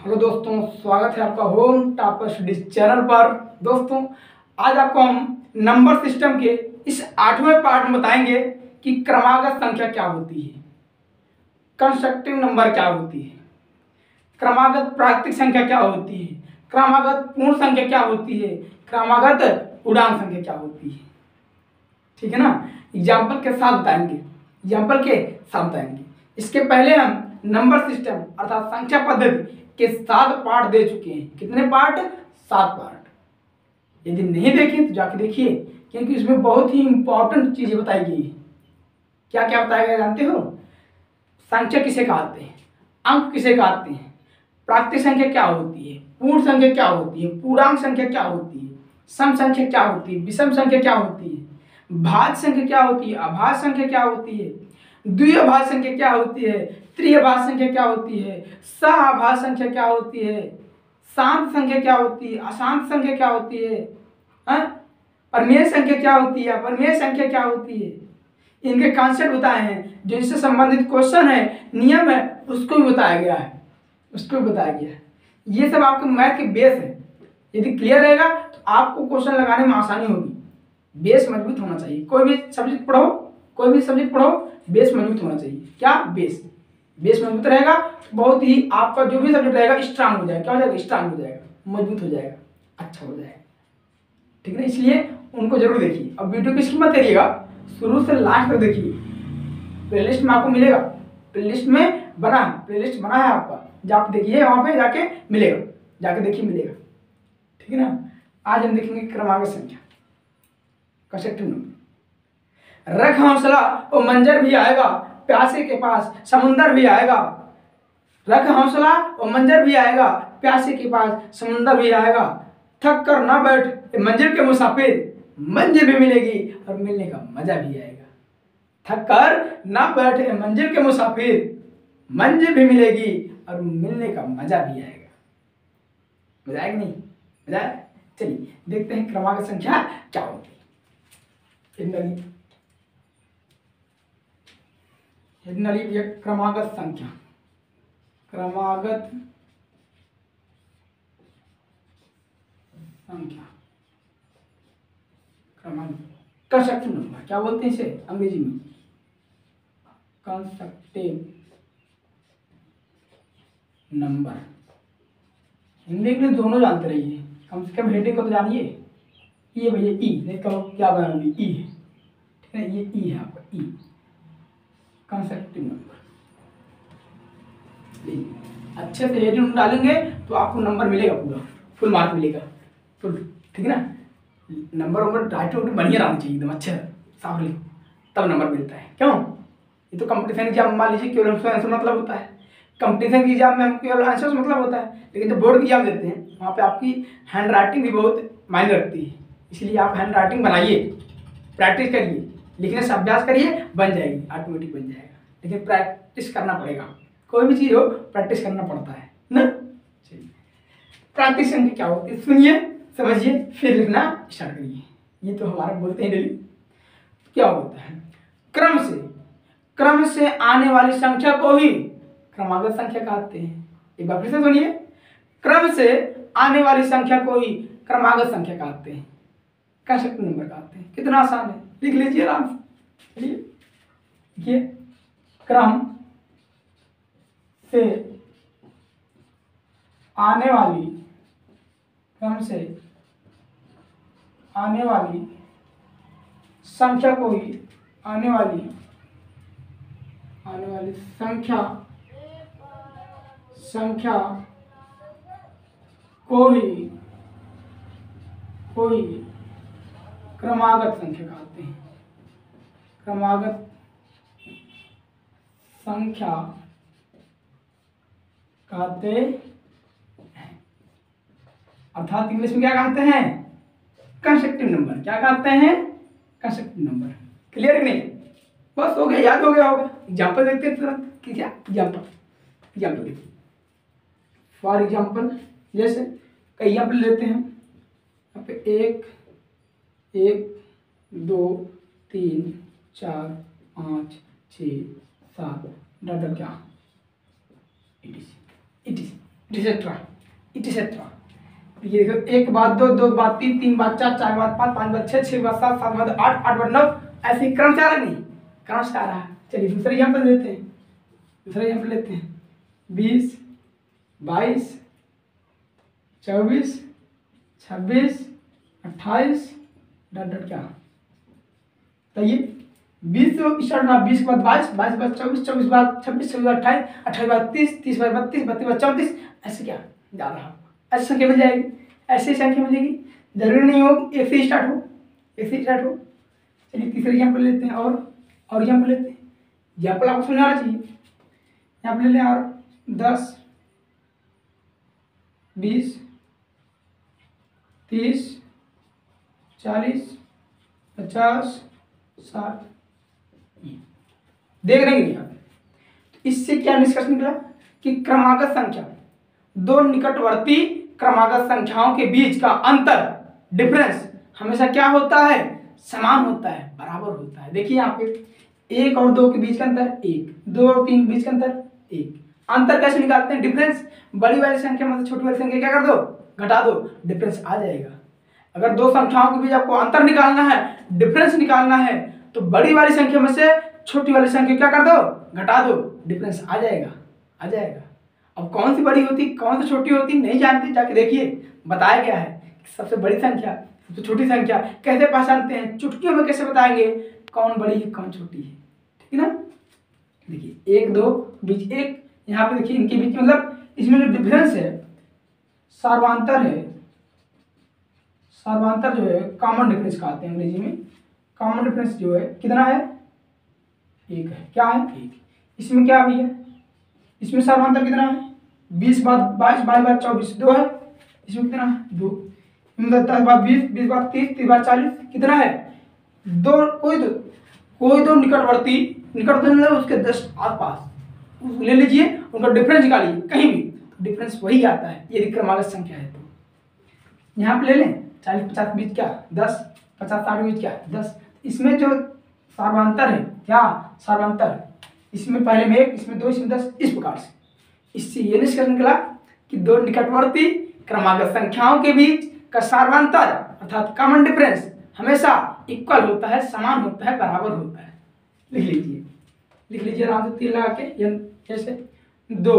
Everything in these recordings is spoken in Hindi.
हेलो दोस्तों, स्वागत है आपका होम टॉपर स्टडीज चैनल पर। दोस्तों, आज आपको हम नंबर सिस्टम के इस 8वें पार्ट में बताएंगे कि क्रमागत संख्या क्या होती है, कंस्ट्रक्टिव नंबर क्या होती है, क्रमागत प्राकृतिक संख्या क्या होती है, क्रमागत पूर्ण संख्या क्या होती है, क्रमागत पूर्णांक संख्या क्या होती है। ठीक है ना, एग्जाम्पल के साथ बताएंगे। इसके पहले हम नंबर सिस्टम अर्थात संख्या पद्धति के 7 पार्ट दे चुके हैं। कितने पार्ट? 7 पार्ट। यदि नहीं देखें तो जाके देखिए, क्योंकि इसमें बहुत ही इंपॉर्टेंट चीजें बताई गई है। क्या क्या बताया गया जानते हो? संख्या किसे कहते हैं, अंक किसे कहते हैं, प्राकृतिक संख्या क्या होती है, पूर्ण संख्या क्या होती है, पूर्णांक संख्या क्या होती है, सम संख्या क्या होती है, विषम संख्या क्या होती है, भाज्य संख्या क्या होती है, अभाज्य संख्या क्या होती है, द्विभाज्य संख्या क्या होती है, त्रिभाज्य संख्या क्या होती है, सहभाज्य संख्या क्या होती है, शांत संख्या क्या होती है, अशांत संख्या क्या होती है, परिमेय संख्या क्या होती है, अपरिमेय संख्या क्या होती है। इनके कॉन्सेप्ट बताए हैं, जो इससे संबंधित क्वेश्चन है, नियम है, उसको भी बताया गया है। ये सब आपके मैथ के बेस है। यदि क्लियर रहेगा तो आपको क्वेश्चन लगाने में आसानी होगी। बेस मजबूत होना चाहिए। कोई भी सब्जेक्ट पढ़ो, बेस मजबूत होना चाहिए। क्या? बेस मजबूत रहेगा तो बहुत ही आपका जो भी सब्जेक्ट रहेगा स्ट्रांग हो जाएगा। क्या हो जाएगा? स्ट्रांग हो जाएगा, मजबूत हो जाएगा, अच्छा हो जाएगा। ठीक है ना, इसलिए उनको जरूर देखिए। अब वीडियो की स्किप मत करिएगा, शुरू से लास्ट तक देखिए। प्लेलिस्ट में आपको मिलेगा, प्लेलिस्ट बना है आपका, जब देखिए वहां पे जाके मिलेगा, मिलेगा। ठीक है ना, आज हम देखेंगे क्रमागत संख्या, कंस्ट्रक्टिव नंबर। रख हौसला और मंजर भी आएगा, प्यासे के पास समुंदर भी आएगा। रख हौसला और मंजर भी आएगा, प्यासे के पास समुंदर भी आएगा। थक कर ना बैठ मंजिल के मुसाफिर, मंजिल भी मिलेगी और मिलने का मजा भी आएगा। थक कर ना बैठ मंजिल के मुसाफिर, मंजिल भी मिलेगी और मिलने का मजा भी आएगा। मजा आएगा नहीं? मजा आए? चलिए देखते हैं क्रमागत संख्या क्या होती है। क्रमागत संख्या, कंस्ट्रक्टिव नंबर क्या बोलते हैं इसे अंग्रेजी में? Constructive number. हिंदी इंग्लिश दोनों जानते रहिए, कम से कम हेडिंग को तो जानिए। ये भैया ई, नहीं कहो क्या बनाऊंगी, ई है। ठीक है, ये ई है आपका, ई कंस्ट्रक्टिव नंबर। अच्छे से हेडिंग डालेंगे तो आपको नंबर मिलेगा, पूरा फुल मार्क मिलेगा, फुल। ठीक है ना, नंबर राइटिंग बढ़िया रहना चाहिए, एकदम अच्छा साफ लिखो, तब नंबर मिलता है। क्यों? ये तो कंपटीशन एग्जाम मान लीजिए केवल आंसर मतलब होता है। कंपटीशन की एग्जाम में हम केवल आंसर मतलब होता है, लेकिन जब बोर्ड की एग्जाम देते हैं वहाँ पे आपकी हैंड राइटिंग भी बहुत मायने रखती है। इसलिए आप हैंड राइटिंग बनाइए, प्रैक्टिस करिए, लिखने से अभ्यास करिए, बन जाएगी, ऑटोमेटिक बन जाएगा। लेकिन प्रैक्टिस करना पड़ेगा, कोई भी चीज़ हो प्रैक्टिस करना पड़ता है ना। चलिए, प्राकृतिक संख्या क्या होती है सुनिए, समझिए, फिर लिखना स्टार्ट करिए। ये तो हमारा बोलते हैं डेली। क्या होता है? क्रम से आने वाली संख्या को ही क्रमागत संख्या कहते हैं। एक बार फिर से सुनिए, क्रम से आने वाली संख्या को ही क्रमागत संख्या कहते हैं, कंस्ट्रक्टिव नंबर कहते हैं। कितना आसान है, लिख लीजिए आराम से। चलिए देखिए, क्रम से आने वाली संख्या को ही आने वाली संख्या को ही क्रमागत संख्या कहते हैं। क्रमागत संख्या कहते हैं, अर्थात इंग्लिश में क्या कहते हैं? Constructive number. क्या कहते हैं? Constructive number. क्लियर है नहीं? बस हो गया, याद हो गया होगा। एग्जाम्पल देखते हैं तुरंत कि क्या एग्जाम्पल देखिए। फॉर एग्जाम्पल जैसे कई एग्जाम्पल लेते हैं। यहाँ पे 1 2 3 4 5 6 7 डबल क्या 80 इटिसेट्रा इटिसेट्रा। ये देखो, एक के बाद दो, दो के बाद तीन, तीन के बाद चार, चार के बाद पाँच, पाँच के बाद छः, छः के बाद सात, सात के बाद आठ, आठ के बाद नौ, ऐसे क्रम से आ रहा नहीं, क्रम से आ रहा है। चलिए दूसरे एग्जाम्पल लेते हैं, दूसरा एग्जाम्पल लेते हैं। 20, 22, 24, 26, 28 डॉट डॉट क्या बताइए। 20 से स्टार्ट हुआ, 20 के बाद 22, 22 के बाद 24, 24 के बाद 26, 26 के बाद 28, 28 के बाद 30, 30 के बाद 32, 32 के बाद 34, ऐसे क्या जा रहा है। ऐसी संख्या मिल जाएगी, ऐसी संख्या मिलेगी। जरूरी नहीं हो कि एक से स्टार्ट हो, एक से स्टार्ट हो। चलिए तीसरे एग्जाम्पल लेते हैं, और एग्जाम्पल लेते हैं। एग्जाम्पल आपको समझ आना चाहिए। यहाँ पर ले लें और 10, 20, 30, 40, 50, 60 देख रहे हैं आप। तो इससे क्या निष्कर्ष निकला कि क्रमागत संख्या, दो निकटवर्ती क्रमागत संख्याओं के बीच का अंतर, डिफरेंस हमेशा क्या होता है, समान होता है, बराबर होता है। देखिए यहाँ पे 1 और 2 के बीच का अंतर 1, 2 और 3 के बीच का अंतर 1। अंतर कैसे निकालते हैं, डिफरेंस। बड़ी वाली संख्या मतलब छोटी वाली संख्या क्या कर दो, घटा दो, डिफरेंस आ जाएगा। अगर दो संख्याओं के बीच आपको अंतर निकालना है, डिफरेंस निकालना है, तो बड़ी वाली संख्या में से छोटी वाली संख्या क्या कर दो, घटा दो, डिफरेंस आ जाएगा, आ जाएगा। अब कौन सी बड़ी होती, कौन सी छोटी होती नहीं जानते, जाके देखिए, बताया गया है सबसे बड़ी संख्या, सबसे छोटी संख्या। कैसे पहचानते हैं, चुटकियों में कैसे बताएंगे कौन बड़ी है कौन छोटी है, ठीक है ना। देखिए 1, 2 बीच एक, यहाँ पे देखिए इनके बीच मतलब इसमें जो डिफरेंस है, सार्वंतर है, सार्वंतर जो है कॉमन डिफरेंस कहते हैं अंग्रेजी में। कॉमन डिफरेंस जो है कितना है, 1 है। क्या है, 1। इसमें क्या भी है, इसमें सार्वंतर कितना है, 20 बाद 22, 22 बाद 24, 2 है। इसमें कितना है, 2। 10 बाद 20, 20 बाद 30, 30 बाद 40 कितना है, 2। कोई दो निकटवर्ती, निकटवर्ती मतलब उसके जस्ट आसपास ले लीजिए, उनका डिफरेंस निकालिए कहीं भी, डिफरेंस वही आता है यदि क्रमागत संख्या है तो। यहाँ पे ले लें 40, 50 बीच क्या 10, 50, 60 बीच क्या 10। इसमें जो सार्वंतर है, क्या सार्वंतर, इसमें पहले में 1, इसमें 2, इसमें 10, इस प्रकार से। इससे ये निष्कर्ष निकला कि दो निकटवर्ती क्रमागत संख्याओं के बीच का सार्वंतर अर्थात कॉमन डिफरेंस हमेशा इक्वल होता है, समान होता है, बराबर होता है। लिख लीजिए, लिख लीजिए आराम से तीर लगा के, जैसे दो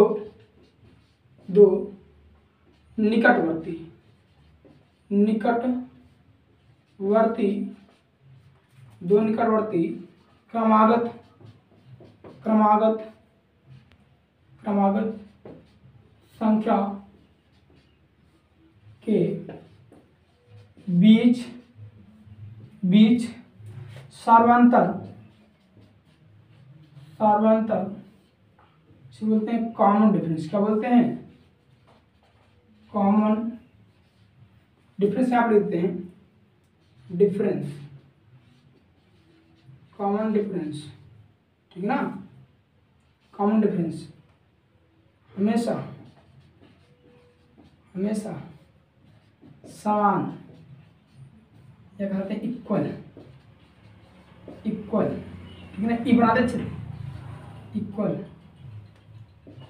निकटवर्ती दो निकटवर्ती क्रमागत संख्या के बीच सार्वंतर इसे बोलते हैं कॉमन डिफरेंस। क्या बोलते हैं, कॉमन डिफरेंस। यहाँ पर लिखते हैं डिफरेंस, कॉमन डिफरेंस, ठीक है ना। कॉमन डिफरेंस हमेशा समान, या कहते हैं इक्वल, ठीक है ना। ई बना दे, इक्वल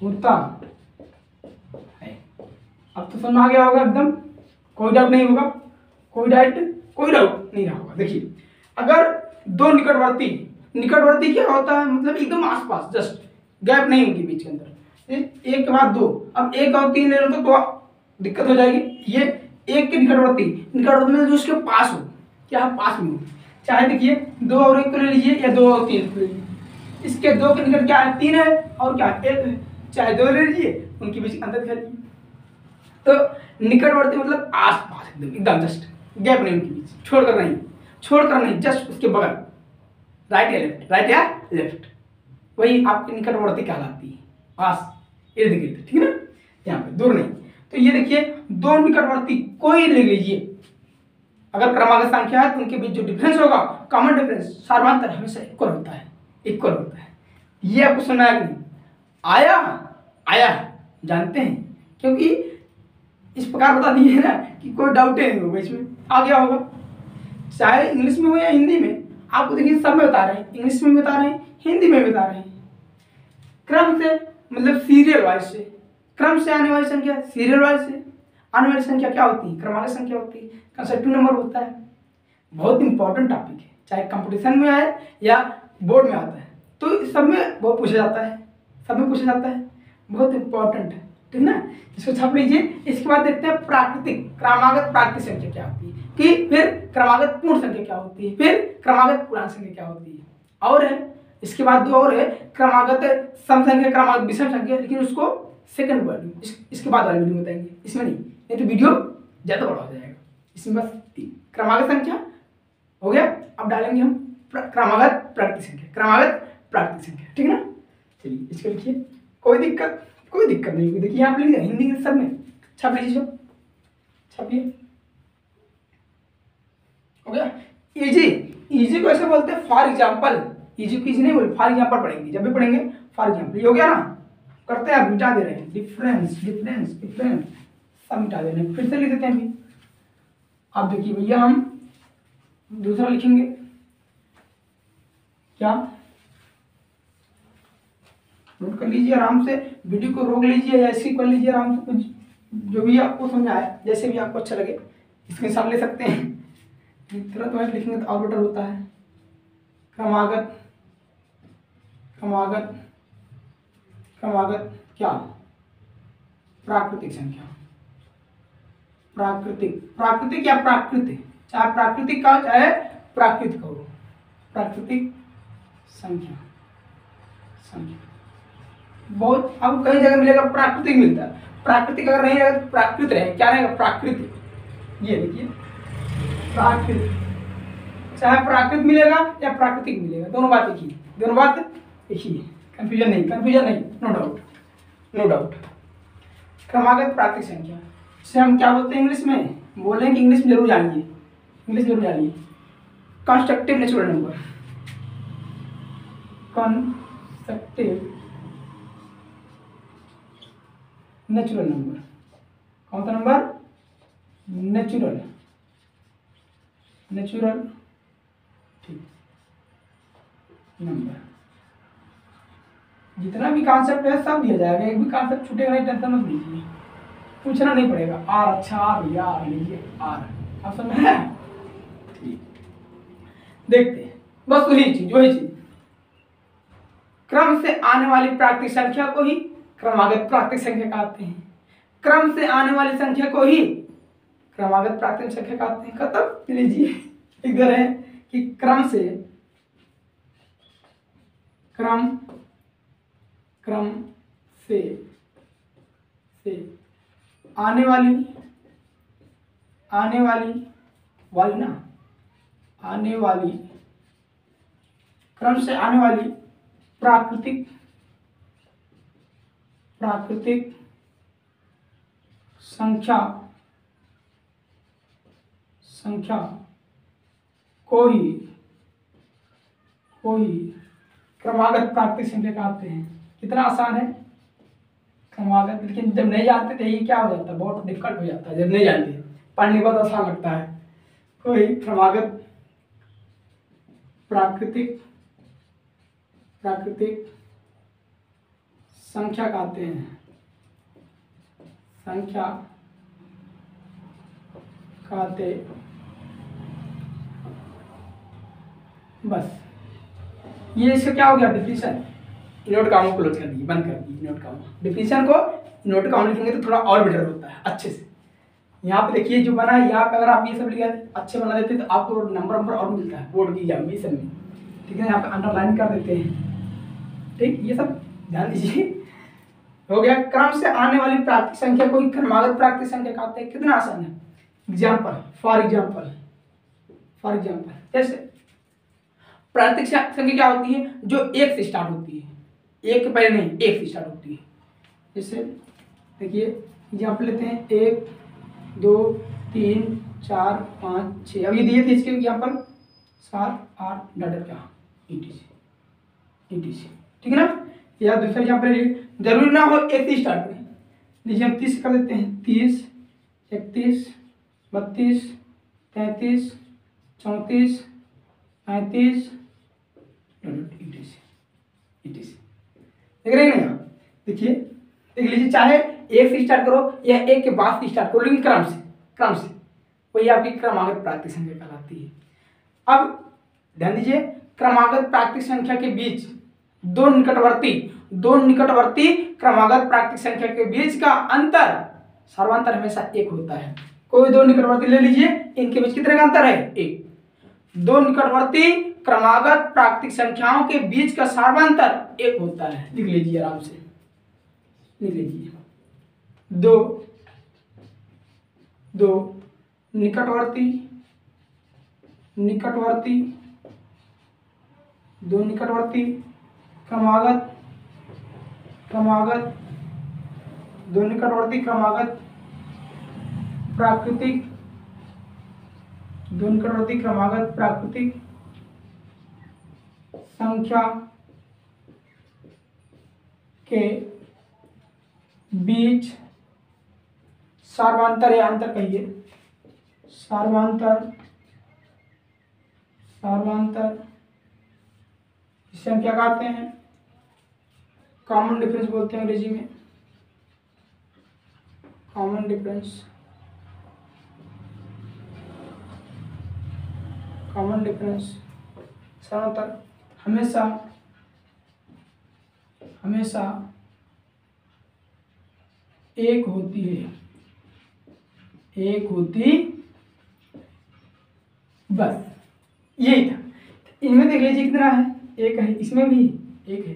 होता है। अब तो समझ आ गया होगा एकदम, कोई डाउट नहीं होगा, कोई डाउट नहीं रहा होगा। देखिए अगर दो निकटवर्ती क्या होता है, मतलब एकदम आसपास, जस्ट गैप नहीं उनके बीच के अंदर, 1 के बाद 2। अब 1 और 3 ले लो तो दिक्कत हो जाएगी। ये 1 के निकटवर्ती में जो उसके पास हो, क्या पास में हो, चाहे देखिए 2 और 1 को ले लीजिए या 2 और 3 को ले लीजिए। इसके 2 के निकट क्या है, 3 है, और क्या 1 है, चाहे 2 ले लीजिए, उनके बीच अंतर दिखा लीजिए। तो निकटवर्ती मतलब आसपास, एकदम जस्ट गैप नहीं उनके बीच, छोड़कर नहीं, जस्ट उसके बगल, राइट या लेफ्ट, वही आपकी निकटवर्ती कहलाती है, पास, इर्द गिर्द, ठीक है ना। यहाँ पे दूर नहीं। तो ये देखिए दो निकटवर्ती कोई ले लीजिए, अगर क्रमागत संख्या है तो उनके बीच जो डिफरेंस होगा, कॉमन डिफरेंस, सार्वंतर हमेशा इक्वल होता है। ये आपको सुना है कि नहीं आया जानते हैं, क्योंकि इस प्रकार बता दिए है ना कि कोई डाउट नहीं होगा, इसमें आ गया होगा, चाहे इंग्लिश में हो या हिंदी में। आपको देखिए सब में बता रहे हैं, इंग्लिश में बता रहे हैं, हिंदी में बता रहे हैं, क्रम से मतलब सीरियल वाइज से क्रम से आने वाली संख्या, सीरियल वाइज से आने वाली संख्या क्या होती है? क्रमागत संख्या होती है, कंसेक्टिव नंबर होता है। बहुत इंपॉर्टेंट टॉपिक है, चाहे कंपटीशन में आए या बोर्ड में आता है, तो सब में बहुत पूछा जाता है, सब में पूछा जाता है, बहुत इंपॉर्टेंट है, ठीक ना। इसको छाप लीजिए। इसके बाद देखते हैं प्राकृतिक क्रमागत प्राकृतिक संख्या क्या होती है, कि फिर क्रमागत पूर्ण संख्या क्या होती है, फिर क्रमागत पूर्णांक संख्या क्या होती है, और है इसके बाद दो और है, क्रमागत सम संख्या, क्रमागत विषम संख्या, लेकिन उसको सेकंड वैल्यू इसके बाद वाली वीडियो में बताएंगे, इसमें नहीं तो वीडियो ज़्यादा बड़ा हो जाएगा। इसमें बस क्रमागत संख्या हो गया। अब डालेंगे हम क्रमागत प्राकृतिक संख्या, क्रमागत प्राकृतिक संख्या, ठीक है ना। चलिए इसको लिखिए, कोई दिक्कत नहीं होगी। देखिए यहाँ पे लिखिए, हिंदी इंग्लिश सब में छाप लीजिए, सब छापिए, हो गया। इजी को ऐसे बोलते हैं फॉर एग्जाम्पल, इजी को इजी नहीं बोलते, फॉर एग्जाम्पल पढ़ेंगे, जब भी पढ़ेंगे फॉर एग्जाम्पल। ये हो गया ना, करते हैं, मिटा दे रहे हैं, डिफरेंस सब मिटा दे रहे हैं, फिर से लिख देते हैं अभी। अब देखिए भैया, हम दूसरा लिखेंगे क्या, नोट कर लीजिए आराम से, वीडियो को रोक लीजिए या ऐसे कर लीजिए आराम से, कुछ जो भी आपको समझ आए, जैसे भी आपको अच्छा लगे इसके हिसाब ले सकते हैं। तुरंत वही लिखेंगे तो और बेटर होता है। क्रमागत क्या, प्राकृतिक संख्या, प्राकृतिक या प्राकृतिक, चाहे प्राकृतिक का चाहे प्राकृतिक हो, प्राकृतिक संख्या बहुत, अब कई जगह मिलेगा प्राकृतिक मिलता है, प्राकृतिक अगर नहीं रहेगा तो प्राकृत रहेगा, क्या रहेगा? प्राकृतिक। ये देखिए प्राकृतिक, चाहे प्राकृत मिलेगा या प्राकृतिक मिलेगा, दोनों बात एक ही है, कंफ्यूजन नहीं, नो डाउट। क्रमागत प्राकृतिक संख्या से हम क्या बोलते हैं इंग्लिश में, बोलें कि इंग्लिश में जरूर जानिए, constructive natural number, constructive natural number, कौन सा नंबर? नेचुरल ठीक नंबर। जितना भी कॉन्सेप्ट है सब दिया जाएगा, एक भी कॉन्सेप्ट छूटेगा नहीं, टेंशन मत लीजिए, पूछना नहीं पड़ेगा। आर, अच्छा आर भैया, आर लीजिए, आर आप समझ में है, ठीक। देखते हैं बस वही चीज, क्रम से आने वाली प्राकृतिक संख्या को ही क्रमागत प्राकृतिक संख्या कहते हैं, क्रम से आने वाली संख्या को ही क्रमागत प्राकृतिक संख्या कहते हैं। खत्म। लीजिए इधर है कि क्रम से आने वाली क्रम से आने वाली प्राकृतिक संख्या को ही क्रमागत प्राकृतिक संख्या कहते हैं। कितना आसान है क्रमागत, लेकिन जब नहीं जानते तो ये क्या हो जाता है, बहुत डिफिकल्ट हो जाता है। जब नहीं जानते, पढ़ने के बाद आसान लगता है। कोई क्रमागत प्राकृतिक संख्या कहते हैं, बस। ये इसका क्या हो गया, डिफिनीशन। नोट कामों क्लोज कर दीजिए, बंद कर दीजिए नोट कामों। डिफिनीशन को नोट कामों लिखेंगे तो थोड़ा और बेटर होता है अच्छे से। यहाँ पे देखिए जो बना है, यहाँ पे अगर आप ये सब लिखा अच्छे बना देते हैं तो आपको नंबर और मिलता है बोर्ड की एग्जाम में, सब में, ठीक है। यहाँ पे अंडरलाइन कर देते हैं, ठीक। ये सब ध्यान दीजिए। हो गया। क्रम से आने वाली प्राकृतिक संख्या को ही क्रमागत प्राकृतिक संख्या कहते हैं। कितना आसान है। एग्जाम्पल, फॉर एग्जाम्पल जैसे प्राकृतिक संख्या क्या होती है, जो एक से स्टार्ट होती है, एक के पहले नहीं, एक से स्टार्ट होती है। जैसे देखिए एग्जाम्पल लेते हैं, 1 2 3 4 5 6। अब ये दिए थे इसके एग्जाम्पल 7 8 डाटा क्या ETC, ठीक है ना। या दूसरा एग्जाम्पल जरूरी ना हो एक से स्टार्ट करें, लीजिए हम 30 कर देते हैं। 30 31 32 33 34 35 ETC। देख रहे हैं ना, देखिए देख लीजिए, चाहे एक से स्टार्ट करो या एक के बाद से स्टार्ट करो, लेकिन क्रम से वही आपकी क्रमागत प्राकृतिक संख्या कहलाती है। अब ध्यान दीजिए, क्रमागत प्राकृतिक संख्या के बीच दो निकटवर्ती क्रमागत प्राकृतिक संख्या के बीच का अंतर सर्वांतर हमेशा एक होता है। कोई दो निकटवर्ती ले लीजिए, इनके बीच कितने का अंतर है? एक। दो निकटवर्ती क्रमागत प्राकृतिक संख्याओं के बीच का सर्वांतर एक होता है। लिख लीजिए आराम से, लिख लीजिए। दो निकटवर्ती क्रमागत प्राकृतिक संख्या के बीच सर्वांतर या अंतर कहिए, सर्वांतर इसे हम क्या कहते हैं? कॉमन डिफरेंस बोलते हैं अंग्रेजी में, कॉमन डिफरेंस सर्वांतर हमेशा एक होती है, बस यही था। इनमें देख लीजिए कितना है? एक है, इसमें भी एक है।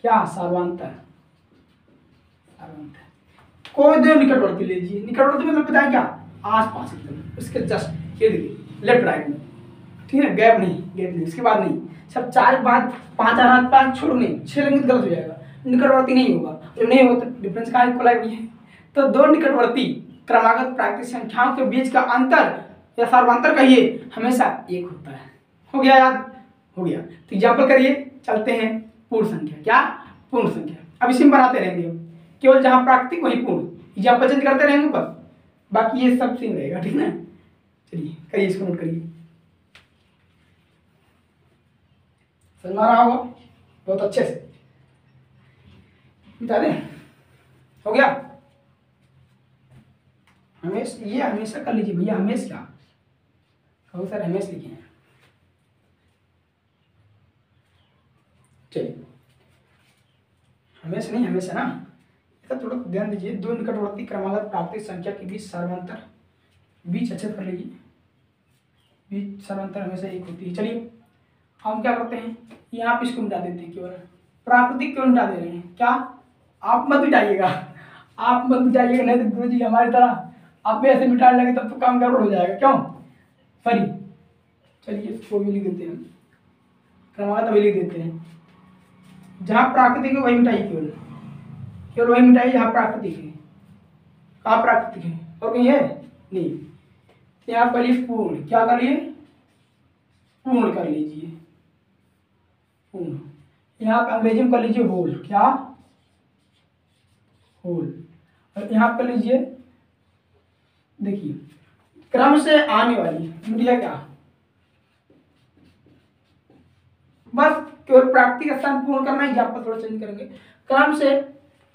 क्या? सर्वांतर। कोई दो निकटवर्ती ले लीजिए, निकटवर्ती मतलब बताएं क्या? आसपास एकदम, उसके जस्ट ये देखिए लेफ्ट राइट में, ठीक है, गैप नहीं, उसके बाद नहीं, सब चार बाद पांच आ रहा, पांच छोड़ो नहीं, छह लेंगे गलत हो जाएगा, निकटवर्ती नहीं होगा। जब नहीं होगा तो डिफरेंस का इक्वल भी है। तो दो निकटवर्ती क्रमागत प्राकृतिक संख्याओं के बीच का अंतर या सर्वांतर कहिए हमेशा एक होता है। हो गया याद? हो गया। तो एग्जाम्पल करिए, चलते हैं पूर्ण संख्या। क्या? पूर्ण संख्या। अब इसी में बनाते रहेंगे, केवल जहां प्राकृतिक वहीं पूर्ण, एग्जाम्पल चेंज करते रहेंगे बस, बाकी ये सब सेम रहेगा, ठीक ना? चलिए करिए, इसको नोट करिए, समझ आ रहा होगा बहुत अच्छे से। बता दें, हो गया? हमेशा कर लीजिए भैया, हमेशा क्या कहो सर, हमेशा लिखे हैं। चलिए, हमेशा नहीं, हमेशा ना, इसका थोड़ा ध्यान दीजिए। दो निकटवर्ती क्रमागत प्राकृतिक संख्या के बीच सर्वांतर, बीच अच्छे कर लीजिए, बीच सर्वांतर हमेशा एक होती है। चलिए हम क्या करते हैं, यहाँ पे इसको मिटा देते हैं, केवल प्राकृतिक क्यों मिटा दे रहे हैं? क्या? आप मत मिटाइएगा, नहीं तो गुरुजी हमारी तरह आप भी ऐसे मिटाने लगे तब तो काम गड़बड़ हो जाएगा। क्यों? सॉरी, चलिए इसको भी लिख देते हैं, क्रमागत अभी लिख देते हैं। जहाँ प्राकृतिक है वही मिटाइए, केवल वही मिटाइए जहाँ प्राकृतिक है। कहाँ प्राकृतिक है? और कहीं है? नहीं। यहाँ कर लिए पूर्ण, क्या करिए? पूर्ण कर लीजिए, पूर्ण। यहाँ अंग्रेजी में कर लीजिए होल, क्या? होल। और यहाँ कर लीजिए, देखिए क्रम से आने वाली मिटिया क्या? बस केवल प्राकृतिक स्थान पूर्ण करना है, यहाँ पर थोड़ा चेंज करेंगे। क्रम से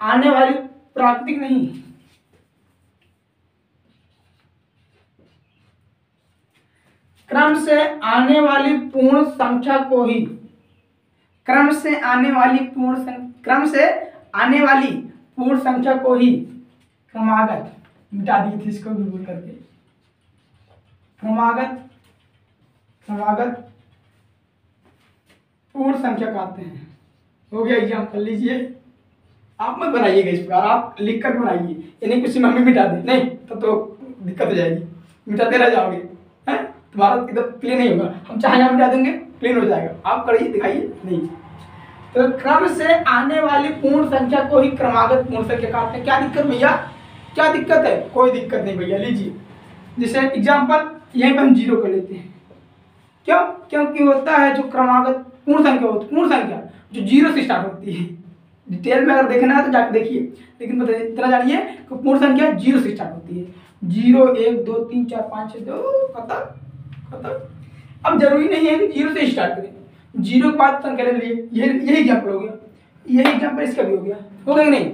आने वाली प्राकृतिक नहीं, क्रम से आने वाली पूर्ण संख्या को ही, क्रम से आने वाली पूर्ण संख्या को ही क्रमागत, मिटा दिए थे इसको भी भूल करके, क्रमागत पूर्ण संख्या कहते हैं। हो गया? एग्जाम कर लीजिए, आप मत बनाइएगा इस प्रकार, आप लिख कर बनाइए, यानी कुछ मम्मी मिटा दे, नहीं तो दिक्कत हो जाएगी, मिटाते रह जाओगे, हैं? तुम्हारा एकदम क्लीन नहीं होगा। हम चाहे यहाँ मिटा देंगे, क्लीन हो जाएगा, आप करिए, दिखाइए नहीं। तो क्रम से आने वाली पूर्ण संख्या को ही क्रमागत पूर्ण संख्या कहते हैं। क्या दिक्कत भैया? क्या दिक्कत है? कोई दिक्कत नहीं भैया, लीजिए। जैसे एग्जाम्पल यहीं पर हम 0 कर लेते हैं। क्यों? क्योंकि होता है जो क्रमागत पूर्ण संख्या होती है, पूर्ण संख्या जो 0 से स्टार्ट होती है। डिटेल में अगर देखना है तो जाकर देखिए, लेकिन बताइए इतना जानिए कि पूर्ण संख्या 0 से स्टार्ट होती है। 0 1 2 3 4 5 6 2 खत्म। अब जरूरी नहीं है कि 0 से स्टार्ट करें, 0 के बाद संख्या ले लिए, यही एग्जाम्पल हो गया, यही एग्जाम्पल इसका भी हो गया कि नहीं?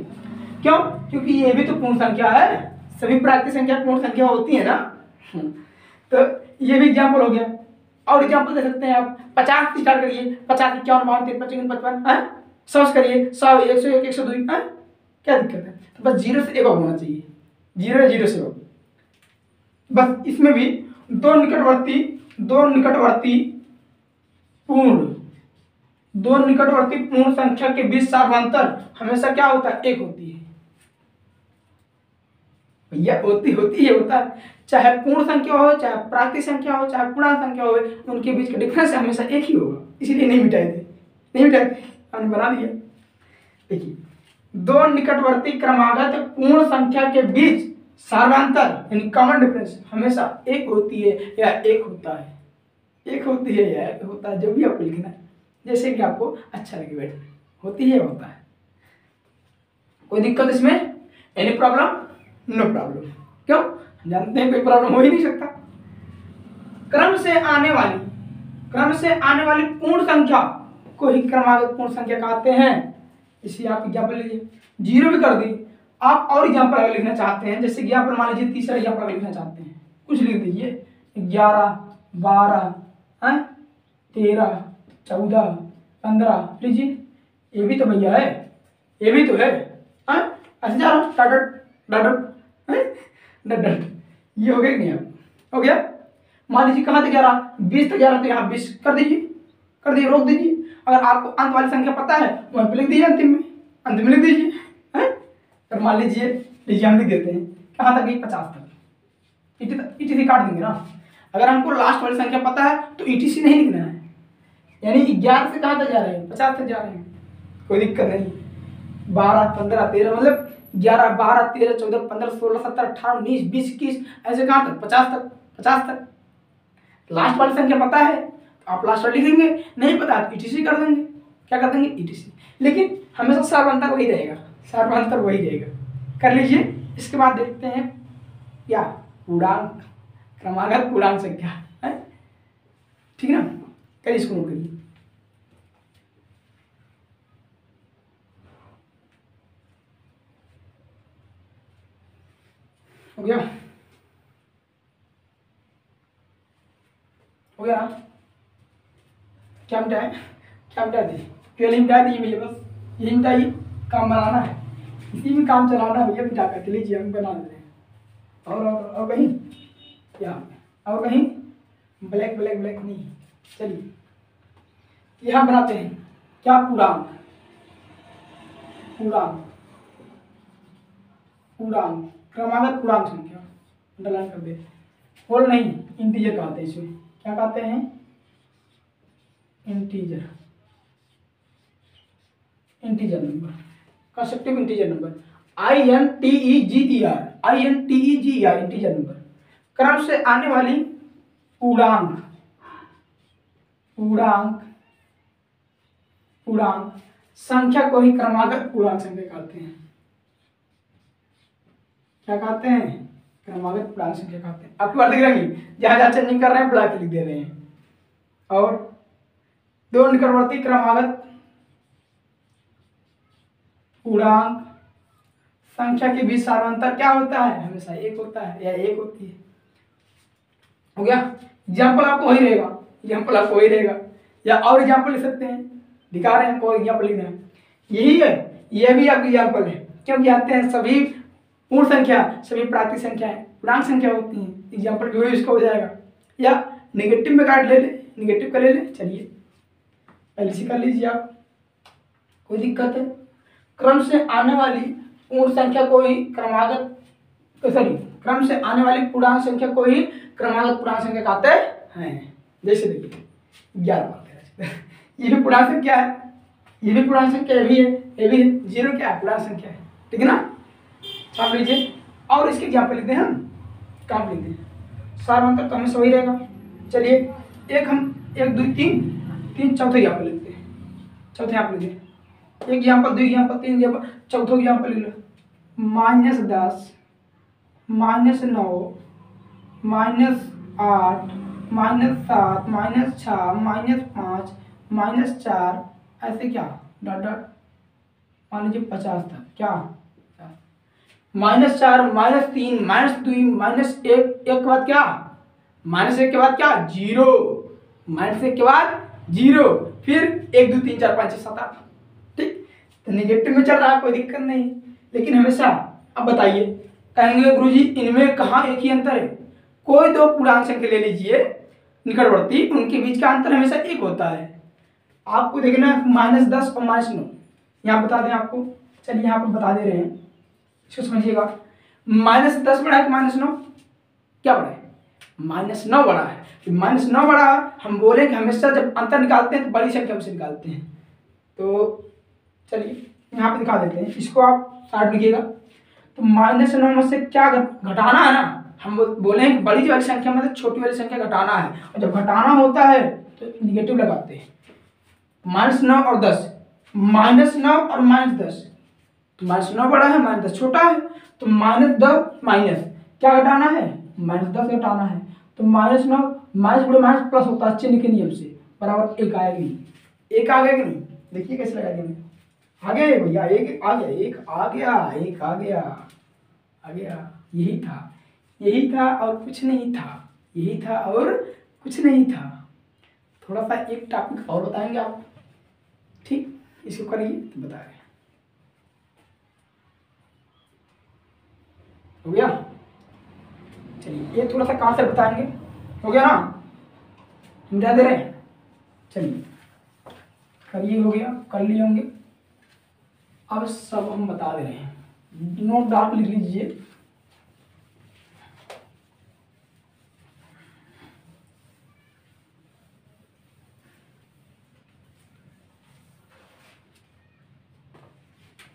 क्यों? क्योंकि ये भी तो पूर्ण संख्या है, सभी प्राकृतिक संख्या पूर्ण संख्या होती है ना। तो ये भी एग्जाम्पल हो गया। और एग्जाम्पल दे सकते हैं आप, 50 से स्टार्ट करिए, 50, 51, 52, 53, 55, है 100 करिए, 100, 101, 102, है क्या दिक्कत है? तो बस 0 से एबव होना चाहिए, 0 या 0 से एबव। बस इसमें भी दो निकटवर्ती पूर्ण संख्या के बीच सार्वंतर हमेशा क्या होता है? 1 होती है भैया, होता है। चाहे पूर्ण संख्या हो, चाहे प्राकृतिक संख्या हो, चाहे पूर्णांक संख्या हो, उनके बीच का डिफरेंस हमेशा 1 ही होगा। इसीलिए नहीं मिटाए थे, हमने बना दिया। देखिए, दो निकटवर्ती क्रमागत पूर्ण संख्या के बीच सार्वंतर यानी कॉमन डिफरेंस हमेशा 1 होती है या 1 होता है। 1 होती है या 1 होता है, जो भी आपको लिखना है, जैसे कि आपको अच्छा लगे बैठ, होती है होता है। कोई दिक्कत इसमें? Any problem? No problem. क्यों? जानते हैं कोई प्रॉब्लम हो ही नहीं सकता। क्रम से आने वाली पूर्ण संख्या को ही क्रमागत पूर्ण संख्या कहते हैं। इसी आप एग्जाम्पल लीजिए, 0 भी कर दी आप, और एग्जाम्पल अगर लिखना चाहते हैं, जैसे एग्जाम्पल मान लीजिए तीसरा एग्जाम्पल अगर लिखना चाहते हैं, कुछ लिख दीजिए 11, 12, 13, 14, 15 लीजिए। ये भी तो भैया है, ये भी तो है, ऐसे जा रहा डट ये हो गया नहीं? आप हो गया। मान लीजिए कहाँ तक जा रहा? 20 तक जा रहा, तो यहाँ 20 कर दीजिए, रोक दीजिए। अगर आपको अंत वाली संख्या पता है वहीं पे लिख दीजिए, अंत में लिख दीजिए, है। और मान लीजिए हम लिख देते हैं कहाँ तक? 50 तक, ईटीसी काट देंगे ना। अगर हमको लास्ट वाली संख्या पता है तो ईटीसी नहीं लिखना है, यानी 11 से कहाँ तक जा रहे हैं? 50 तक जा रहे हैं, कोई दिक्कत नहीं। 12, 15, 13, मतलब 11, 12, 13, 14, 15, 16, 17, 18, 19, 20, 21, ऐसे कहाँ तक? 50 तक। लास्ट वाली संख्या पता है तो आप लास्ट वाली लिखेंगे, नहीं पता आप ईटीसी कर देंगे। क्या कर देंगे? ईटीसी। लेकिन हमेशा सार्वंतर वही रहेगा, कर लीजिए। इसके बाद देखते हैं क्या? पूर्णांक, क्रमागत पूर्णांक संख्या है, ठीक है ना। करिए, इसको नोट करिए। हो गया ना? क्या मिटा दी? पहले मिटा दीजिए भैया, बस यही मिटाइए, काम बनाना है, इसी में काम चलाना है भैया। मिटा कर लीजिए, हम बना दे रहे हैं। और कहीं क्या? और कहीं ब्लैक नहीं। चलिए यहाँ बनाते हैं क्या? पूर्णांक क्रमागत पूर्णांक संख्या, अंडरलाइन कर दे। होल नहीं, इंटीजर कहते हैं इसमें। क्या कहते हैं? Integer number, consecutive integer number, INTEGER, integer number. क्रम से आने वाली पूर्णांक संख्या को ही क्रमागत पूर्णांक संख्या कहते हैं। क्या कहते हैं? क्रमागत पूर्णांक संख्या कहते हैं। आपकी बात दिख रही है? जहां चेंजिंग कर रहे हैं ब्लैक लिख दे रहे हैं। और दो निकटवर्ती क्रमागत पूर्णांक संख्या के बीच सार्वंतर क्या होता है? हमेशा 1 होता है या 1 होती है। हो गया। एग्जाम्पल आपको वही रहेगा, या और एग्जाम्पल लिख सकते हैं, दिखा रहे हैं कोई एग्जाम्पल लिखना है। यही है, ये भी आपकी एग्जाम्पल है। क्योंकि जानते हैं सभी पूर्ण संख्या, सभी प्राकृतिक संख्या है, पूर्णांक संख्या होती हैं। एग्जाम्पल जो है इसका हो जाएगा, या नेगेटिव में काट ले, नेगेटिव का ले ले। चलिए एलसी कर लीजिए आप, कोई दिक्कत है? क्रम से आने वाली पूर्ण संख्या को ही क्रम से आने वाली पूर्णांक संख्या को ही क्रमागत पूर्णांक संख्या कहते हैं। जैसे देखिए 11, ये भी पूर्णांक संख्या है, ये भी पूर्णांक संख्या, ये भी है। 0 क्या है? पूर्णांक संख्या है, ठीक है ना। छाप लीजिए। और इसके एग्जाम्पल लिखते हैं हम, काम लिखते हैं। सार्वंतर तो हमेशा वही रहेगा। चलिए हम 1, 2, 3 चौथे एग्जाम्पल लिखते हैं। चौथे यहाँ पर लिखिए, 1 एग्जाम्पल, 2 एग्जाम्पल, 3 एग्जाम्पल, चौथा एग्जाम्पल लिख लो। -10, -9, -8, -7, -6, -5, -4, ऐसे क्या डॉट मान लीजिए 50 तक। क्या -4 -3 -2 -1 एक के बाद क्या, -1 के बाद क्या 0, -1 के बाद 0, फिर 1 2 3 4 5 6 7 8। ठीक, तो नेगेटिव में चल रहा है, कोई दिक्कत नहीं, लेकिन हमेशा अब बताइए कहेंगे गुरुजी इनमें कहाँ एक ही अंतर है। कोई दो पूर्णांक संख्या ले लीजिए निकटवर्ती, उनके बीच का अंतर हमेशा एक होता है। आपको देखना है -10 और -9, यहाँ बता दें आपको, चलिए यहाँ पर बता दे रहे हैं, इसको समझिएगा। -10 बड़ा है कि -9, क्या बड़ा है, -9 बड़ा है। -9 बड़ा है, हम बोले कि हमेशा जब अंतर निकालते हैं तो बड़ी संख्या से निकालते हैं। तो चलिए यहाँ पे दिखा देते हैं, इसको आप साइड लिखिएगा। तो -9 में से क्या घटाना है ना, हम बोले हैं कि बड़ी वाली संख्या में से छोटी वाली संख्या घटाना है, और जब घटाना होता है तो निगेटिव लगाते हैं। -9 और 10, -9 और -10, तो -9 बड़ा है, -10 छोटा है, तो -10 माइनस क्या घटाना है, -10 घटाना है। तो -9 माइनस बड़े माइनस प्लस होता है चिन्ह के नियम से, बराबर 1 आएगी, 1 आ गया कि नहीं, देखिए कैसे लगाएंगे, आ गया भैया, 1 आ गया, 1 आ गया, 1 आ गया, आ गया, यही था, यही था और कुछ नहीं था, यही था और कुछ नहीं था। थोड़ा सा एक टॉपिक और बताएंगे आप, ठीक, इसको करिए तो बता रहे हैं। हो गया, चलिए ये थोड़ा सा कहाँ से बताएंगे, हो गया ना, समझा दे रहे हैं, चलिए करिए, हो गया, कर लिए होंगे। अब सब हम बता दे रहे हैं, नोट डाल लिख लीजिए।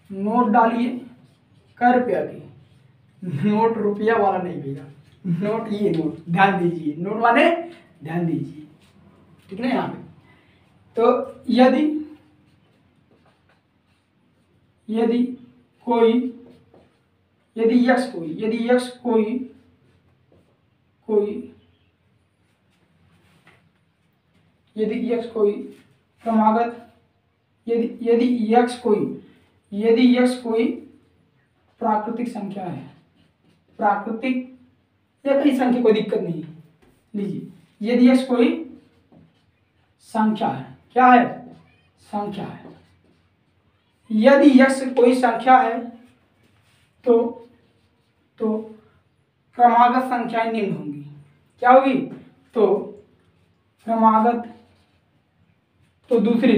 नोट डालिए, कै रुपया की नोट, रुपया वाला नहीं भैया, नोट, ये नोट ध्यान दीजिए, नोट माने ध्यान दीजिए, ठीक ना। यहाँ पे तो यदि कोई, यदि यक्स कोई, यदि यक्स कोई यदि यक्स कोई क्रमागत, यदि यक्स कोई प्राकृतिक संख्या है, प्राकृतिक या कई संख्या, कोई दिक्कत नहीं, लीजिए यदि यक्स कोई संख्या है, क्या है, संख्या है, यदि यक्स कोई संख्या है तो क्रमागत संख्याएं निम्न होंगी, क्या होगी, तो क्रमागत, तो दूसरी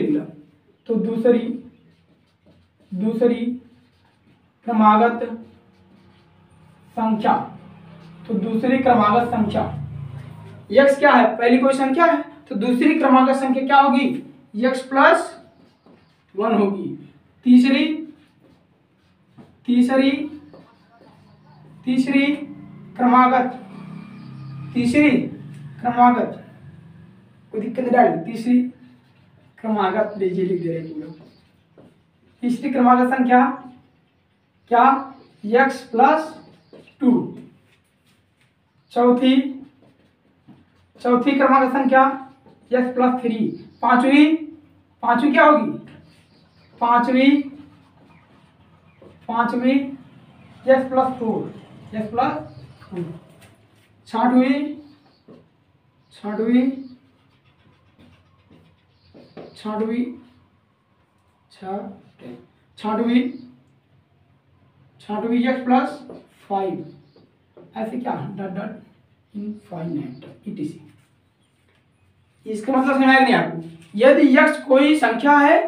क्रमागत संख्या, तो दूसरी क्रमागत संख्या, यक्स क्या है, पहली कोई संख्या है, तो दूसरी क्रमागत संख्या क्या होगी, यक्स प्लस 1 होगी। तीसरी क्रमागत, कोई दिक्कत नहीं डाल, तीसरी क्रमागत लीजिए, लिख दे रहे हैं पूरा। तीसरी क्रमागत संख्या क्या, यक्स प्लस 2। चौथी क्रमागत संख्या यक्स प्लस 3। पांचवी क्या होगी, पांचवी यक्स प्लस 4। छठवीं यक्स प्लस 5, ऐसे क्या डॉट इनफाइनाइट etc। इसका मतलब समझ आया नहीं आपको, यदि यक्स कोई संख्या है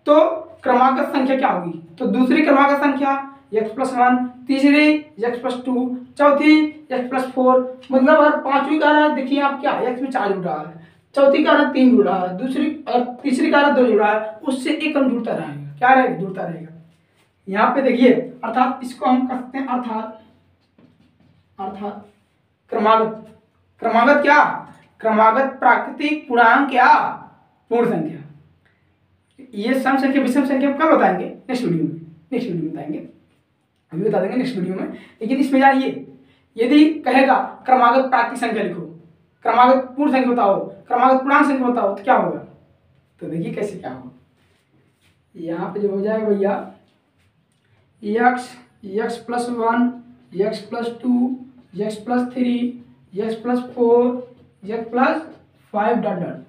तो क्रमागत संख्या क्या होगी, तो दूसरी क्रमागत संख्या यक्स प्लस 1, तीसरी यक्स प्लस 2, चौथी यक्स प्लस 4। मतलब अगर पांचवी का रहा है, देखिए आप क्या यक्स में 4 जुड़ रहा है, चौथी का रहा 3 जुड़ रहा है, दूसरी अगर तीसरी का रहा 2 जुड़ रहा है, उससे एक कम जुड़ता रहेगा, क्या रहेगा, जुड़ता रहेगा। यहाँ पे देखिए, अर्थात इसको हम कह सकते हैं अर्थात क्रमागत क्या, क्रमागत प्राकृतिक पूर्णांक या पूर्ण संख्या। ये सम संख्या विषम संख्या कब बताएंगे, नेक्स्ट वीडियो में बताएंगे, अभी बता देंगे नेक्स्ट वीडियो में। लेकिन इसमें जानिए, यदि कहेगा क्रमागत प्राकृतिक संख्या लिखो, क्रमागत पूर्ण संख्या बताओ, क्रमागत पूर्णांक संख्या बताओ, तो क्या होगा, तो देखिए कैसे क्या होगा। यहाँ पे जो हो जाएगा भैया x plus one, x plus two, x plus three, x plus four, x plus five dot dot.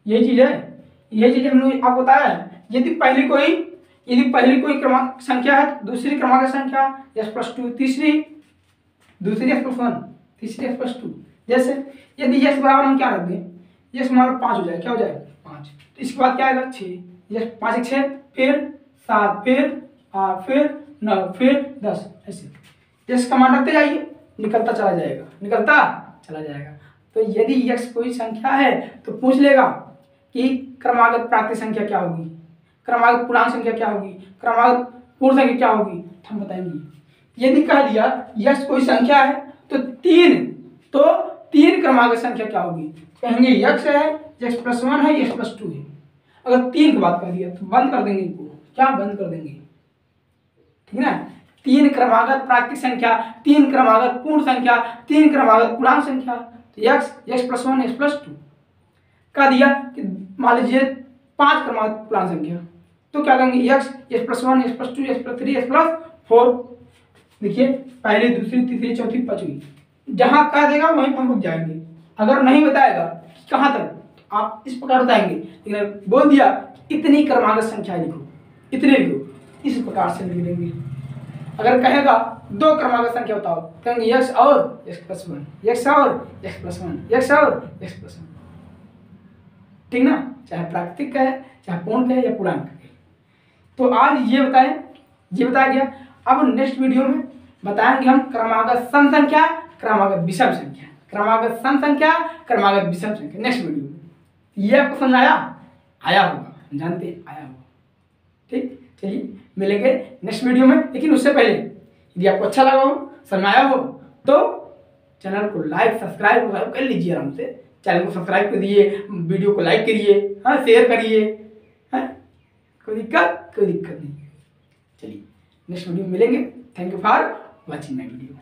यही चीज है, यही चीज हमने आपको बताया है। यदि पहली कोई क्रमांक संख्या है तो दूसरी क्रमांक संख्या एक्स प्लस टू, दूसरी एक्स प्लस वन, तीसरी एक्स प्लस टू। जैसे यदि एक्स बराबर हम क्या रख दें, एक्स मान लो 5 हो जाए, क्या हो जाए 5, तो इसके बाद क्या आएगा 6, एक्स 5 एक 6, फिर 7, फिर 8, फिर 9, फिर 10, ऐसे एक्स का मान रखते जाइए, निकलता चला जाएगा। तो यदि एक्स कोई संख्या है तो पूछ लेगा कि क्रमागत प्राकृत संख्या क्या होगी, क्रमागत पूर्णांक संख्या क्या होगी, क्रमागत पूर्ण संख्या क्या होगी, तो हम बताएंगे। यदि कह दिया एक्स कोई संख्या है तो तीन क्रमागत संख्या क्या होगी, कहेंगे एक्स है, एक्स प्लस वन है, एक्स प्लस टू है। अगर 3 की बात कर दिया तो बंद कर देंगे इनको, क्या बंद कर देंगे, ठीक है ना। 3 क्रमागत प्राकृत संख्या, 3 क्रमागत पूर्ण संख्या, 3 क्रमागत पूर्णांक संख्या, तो x plus one, x plus two. कह दिया कि मान लीजिए 5 क्रमागत पूर्णांक संख्या, तो क्या कहेंगे x plus one, x plus two, x plus three, x plus four. देखिए पहली, दूसरी, तीसरी, चौथी, पांचवी, जहां कह देगा वहीं पर हम रुक जाएंगे। अगर नहीं बताएगा कहां तक, तो आप इस प्रकार बताएंगे। लेकिन बोल दिया इतनी क्रमागत संख्या लिखो, इतने लिखो, इस प्रकार से लिख देंगे। अगर कहेगा 2 क्रमागत संख्या बताओ, कहेंगे एक्स और एक्स प्लस वन, एक्स और एक्स प्लस वन, एक्स और एक्स प्लस वन, ठीक ना। चाहे प्राकृतिक का है, चाहे पूर्ण का है या पूर्णांक का है। तो आज ये बताया गया। अब नेक्स्ट वीडियो में बताएंगे हम क्रमागत सम संख्या, क्रमागत विषम संख्या, क्रमागत सम संख्या, क्रमागत विषम संख्या, नेक्स्ट वीडियो में। ये आपको समझ आया होगा, जानते आया होगा, ठीक। चलिए मिलेंगे नेक्स्ट वीडियो में। लेकिन उससे पहले यदि आपको अच्छा लगा हो, समझ आया हो, तो चैनल को लाइक सब्सक्राइब कर लीजिए। आराम से चैनल को सब्सक्राइब करिए, वीडियो को लाइक करिए, हाँ शेयर करिए, हाँ कोई दिक्कत नहीं। चलिए नेक्स्ट वीडियो में मिलेंगे। Thank you for watching my video.